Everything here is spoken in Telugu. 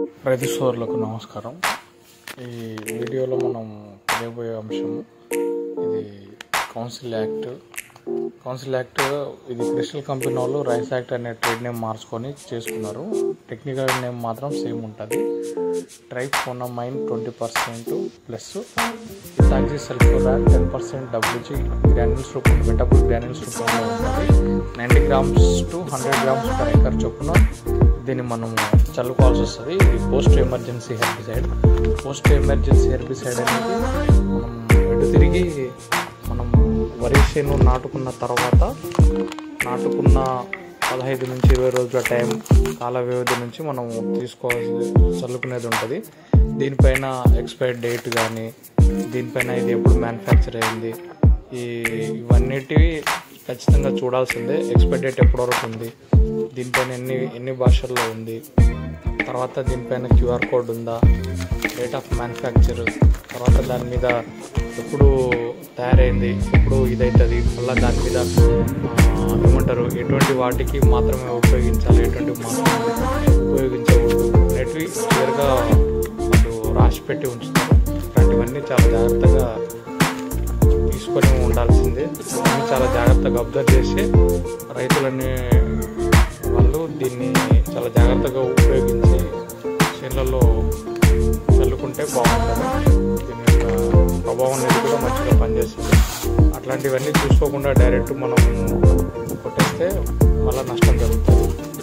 రైతు సోదరులకు నమస్కారం. ఈ వీడియోలో మనం తెలియబోయే అంశం ఇది కౌన్సిల్ యాక్ట్. ఇది క్రిస్టల్ కంపెనీ వాళ్ళు రైస్ యాక్ట్ అనే ట్రేడ్ నేమ్ మార్చుకొని చేసుకున్నారు. టెక్నికల్ నేమ్ మాత్రం సేమ్ ఉంటుంది. ట్రైఫోనమైన్ 20% plus ethoxy sulfuron 10% WG granules రూపంలో మెటబుల్ గ్రాన్యూల్స్ రూపంలో ఉంటుంది. 90 grams to 100 grams per acre చొప్పున దీన్ని మనం చల్లుకోవాల్సి వస్తుంది. ఇది పోస్ట్ ఎమర్జెన్సీ హెర్బిసైడ్ అనేది మనం ఎటు తిరిగి మనం వరి చేను నాటుకున్న తర్వాత నాటుకున్న 15 నుంచి 20 రోజుల కాల వ్యవధి నుంచి మనం చల్లుకునేది ఉంటుంది. దీనిపైన ఎక్స్పైరీ డేట్ కానీ దీనిపైన ఇది ఎప్పుడు మ్యానుఫ్యాక్చర్ అయింది ఇవన్నిటివి ఖచ్చితంగా చూడాల్సిందే. ఎక్స్పైరీ డేట్ ఎప్పటి వరకు ఉంది, దీనిపైన ఎన్ని భాషల్లో ఉంది, తర్వాత దీనిపైన QR కోడ్ ఉందా, డేట్ ఆఫ్ మ్యానుఫ్యాక్చర్, తర్వాత దాని మీద ఎప్పుడు తయారైంది, ఎప్పుడు ఇదవుతుంది, మళ్ళీ దాని మీద ఏమంటారు ఎటువంటి వాటికి మాత్రమే ఉపయోగించాలి, ఎటువంటి మాత్రమే ఉపయోగించకూడదు అనేటివి క్లియర్గా వాళ్ళు రాసి పెట్టి ఉంచుతారు. ఇలాంటివన్నీ చాలా జాగ్రత్తగా తీసుకొని ఉండాల్సిందే. ఇవన్నీ చాలా జాగ్రత్తగా అబ్జర్వ్ చేసి రైతులని వాళ్ళు దీన్ని చాలా జాగ్రత్తగా ఉపయోగించి చేనులలో చల్లుకుంటే బాగుంటుంది. దీని యొక్క ప్రభావం అనేది కూడా మంచిగా పనిచేస్తుంది. అట్లాంటివన్నీ చూసుకోకుండా డైరెక్ట్ మనం కొట్టేస్తే మళ్ళీ నష్టం జరుగుతుంది.